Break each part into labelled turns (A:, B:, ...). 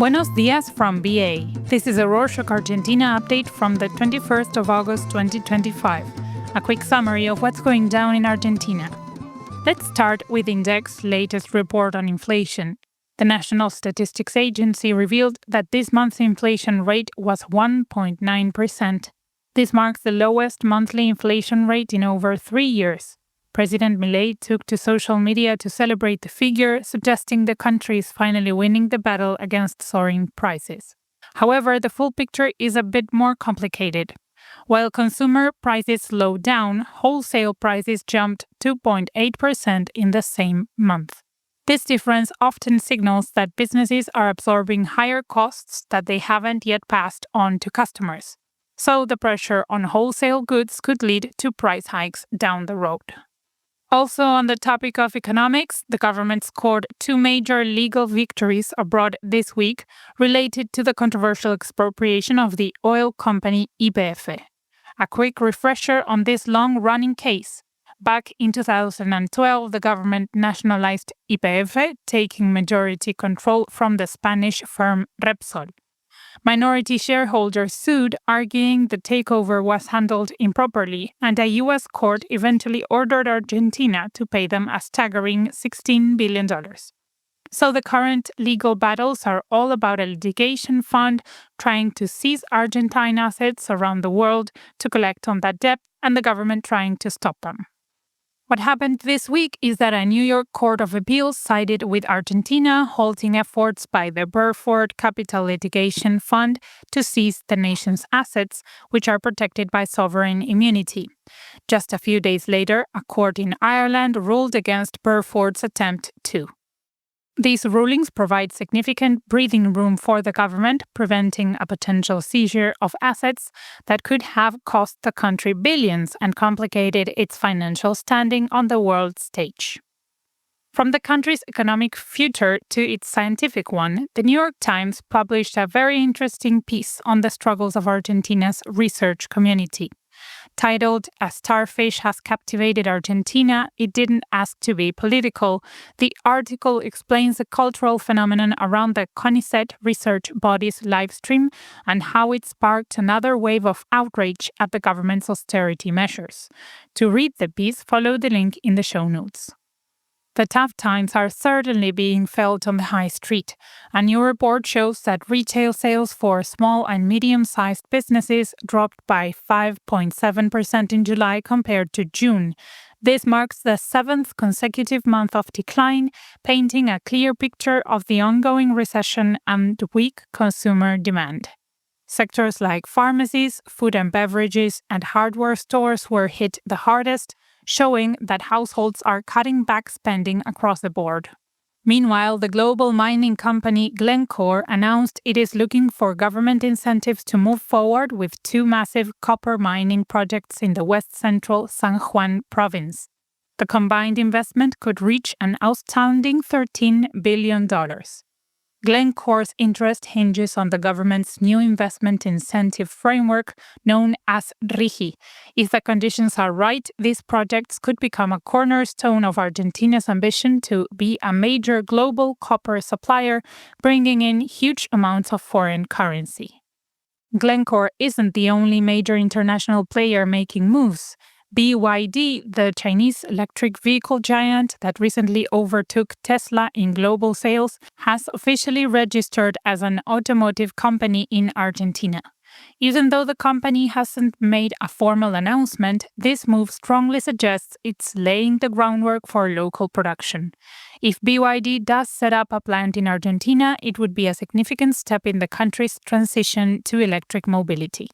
A: Buenos dias from BA. This is a Rorschach Argentina update from the 21st of August 2025. A quick summary of what's going down in Argentina. Let's start with Index's latest report on inflation. The National Statistics Agency revealed that this month's inflation rate was 1.9%. This marks the lowest monthly inflation rate in over 3 years. President Milei took to social media to celebrate the figure, suggesting the country is finally winning the battle against soaring prices. However, the full picture is a bit more complicated. While consumer prices slowed down, wholesale prices jumped 2.8% in the same month. This difference often signals that businesses are absorbing higher costs that they haven't yet passed on to customers. So the pressure on wholesale goods could lead to price hikes down the road. Also on the topic of economics, the government scored 2 major legal victories abroad this week related to the controversial expropriation of the oil company YPF. A quick refresher on this long-running case. Back in 2012, the government nationalized YPF, taking majority control from the Spanish firm Repsol. Minority shareholders sued, arguing the takeover was handled improperly, and a U.S. court eventually ordered Argentina to pay them a staggering $16 billion. So the current legal battles are all about a litigation fund trying to seize Argentine assets around the world to collect on that debt, and the government trying to stop them. What happened this week is that a New York Court of Appeals sided with Argentina, halting efforts by the Burford Capital Litigation Fund to seize the nation's assets, which are protected by sovereign immunity. Just a few days later, a court in Ireland ruled against Burford's attempt too. These rulings provide significant breathing room for the government, preventing a potential seizure of assets that could have cost the country billions and complicated its financial standing on the world stage. From the country's economic future to its scientific one, the New York Times published a very interesting piece on the struggles of Argentina's research community. Titled, "A Starfish Has Captivated Argentina, It Didn't Ask to Be Political," the article explains the cultural phenomenon around the CONICET research body's livestream and how it sparked another wave of outrage at the government's austerity measures. To read the piece, follow the link in the show notes. The tough times are certainly being felt on the high street. A new report shows that retail sales for small and medium-sized businesses dropped by 5.7% in July compared to June. This marks the 7th consecutive month of decline, painting a clear picture of the ongoing recession and weak consumer demand. Sectors like pharmacies, food and beverages, and hardware stores were hit the hardest, showing that households are cutting back spending across the board. Meanwhile, the global mining company Glencore announced it is looking for government incentives to move forward with 2 massive copper mining projects in the west-central San Juan province. The combined investment could reach an astounding $13 billion. Glencore's interest hinges on the government's new investment incentive framework known as RIGI. If the conditions are right, these projects could become a cornerstone of Argentina's ambition to be a major global copper supplier, bringing in huge amounts of foreign currency. Glencore isn't the only major international player making moves. BYD, the Chinese electric vehicle giant that recently overtook Tesla in global sales, has officially registered as an automotive company in Argentina. Even though the company hasn't made a formal announcement, this move strongly suggests it's laying the groundwork for local production. If BYD does set up a plant in Argentina, it would be a significant step in the country's transition to electric mobility.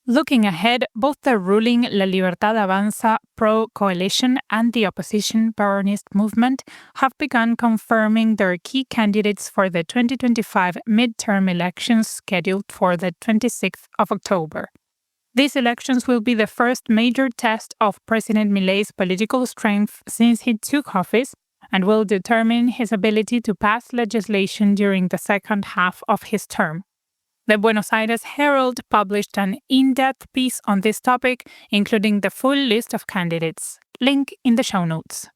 A: Looking ahead, both the ruling La Libertad Avanza pro-coalition and the opposition Peronist movement have begun confirming their key candidates for the 2025 midterm elections scheduled for the 26th of October. These elections will be the first major test of President Milei's political strength since he took office and will determine his ability to pass legislation during the second half of his term. The Buenos Aires Herald published an in-depth piece on this topic, including the full list of candidates. Link in the show notes.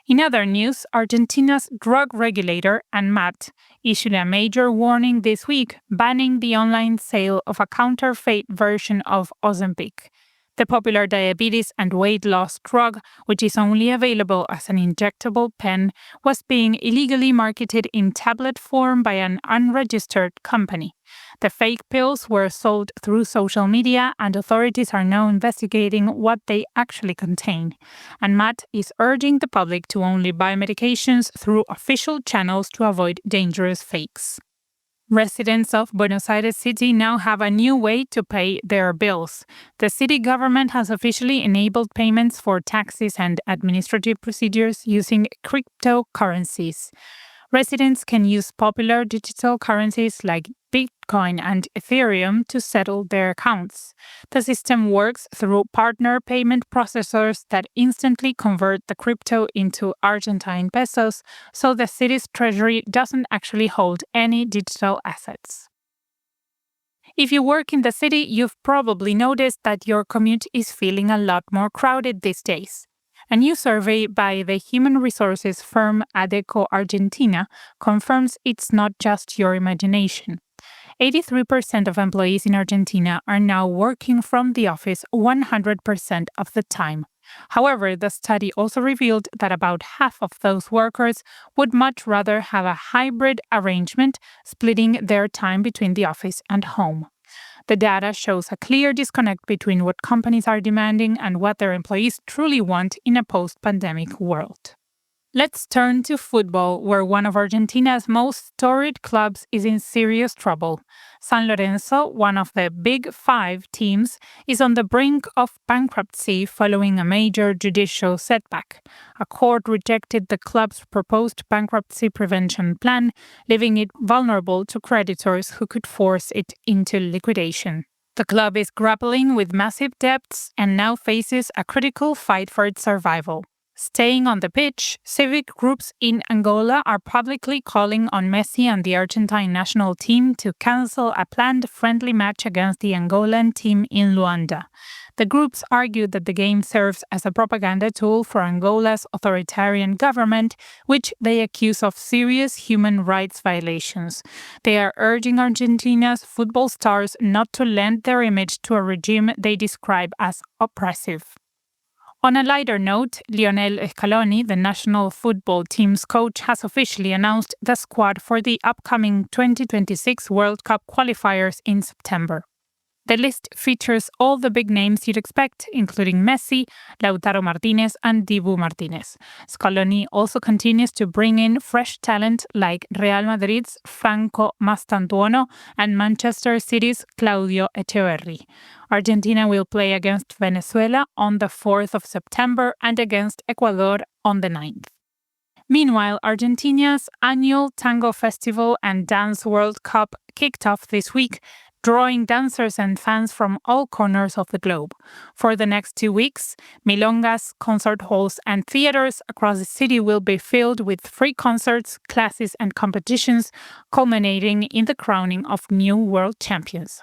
A: In other news, Argentina's drug regulator, ANMAT, issued a major warning this week banning the online sale of a counterfeit version of Ozempic. The popular diabetes and weight loss drug, which is only available as an injectable pen, was being illegally marketed in tablet form by an unregistered company. The fake pills were sold through social media, and authorities are now investigating what they actually contain. And Matt is urging the public to only buy medications through official channels to avoid dangerous fakes. Residents of Buenos Aires City now have a new way to pay their bills. The city government has officially enabled payments for taxes and administrative procedures using cryptocurrencies. Residents can use popular digital currencies like Bitcoin and Ethereum to settle their accounts. The system works through partner payment processors that instantly convert the crypto into Argentine pesos, so the city's treasury doesn't actually hold any digital assets. If you work in the city, you've probably noticed that your commute is feeling a lot more crowded these days. A new survey by the human resources firm Adecco Argentina confirms it's not just your imagination. 83% of employees in Argentina are now working from the office 100% of the time. However, the study also revealed that about half of those workers would much rather have a hybrid arrangement, splitting their time between the office and home. The data shows a clear disconnect between what companies are demanding and what their employees truly want in a post-pandemic world. Let's turn to football, where one of Argentina's most storied clubs is in serious trouble. San Lorenzo, one of the Big Five teams, is on the brink of bankruptcy following a major judicial setback. A court rejected the club's proposed bankruptcy prevention plan, leaving it vulnerable to creditors who could force it into liquidation. The club is grappling with massive debts and now faces a critical fight for its survival. Staying on the pitch, civic groups in Angola are publicly calling on Messi and the Argentine national team to cancel a planned friendly match against the Angolan team in Luanda. The groups argue that the game serves as a propaganda tool for Angola's authoritarian government, which they accuse of serious human rights violations. They are urging Argentina's football stars not to lend their image to a regime they describe as oppressive. On a lighter note, Lionel Scaloni, the national football team's coach, has officially announced the squad for the upcoming 2026 World Cup qualifiers in September. The list features all the big names you'd expect, including Messi, Lautaro Martinez, and Dibu Martinez. Scaloni also continues to bring in fresh talent like Real Madrid's Franco Mastantuono and Manchester City's Claudio Echeverri. Argentina will play against Venezuela on the 4th of September and against Ecuador on the 9th. Meanwhile, Argentina's annual Tango Festival and Dance World Cup kicked off this week, drawing dancers and fans from all corners of the globe. For the next 2 weeks, milongas, concert halls, and theaters across the city will be filled with free concerts, classes, and competitions, culminating in the crowning of new world champions.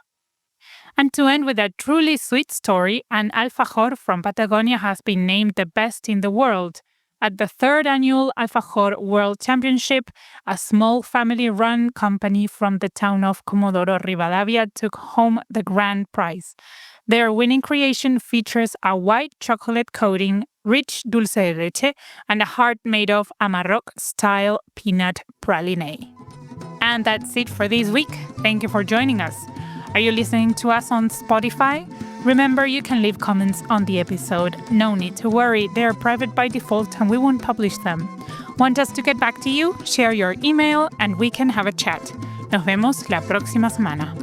A: And to end with a truly sweet story, an alfajor from Patagonia has been named the best in the world. At the 3rd annual Alfajor World Championship, a small family-run company from the town of Comodoro Rivadavia took home the grand prize. Their winning creation features a white chocolate coating, rich dulce de leche, and a heart made of Amarok-style peanut praline. And that's it for this week. Thank you for joining us. Are you listening to us on Spotify? Remember, you can leave comments on the episode. No need to worry, they're private by default and we won't publish them. Want us to get back to you? Share your email and we can have a chat. Nos vemos la próxima semana.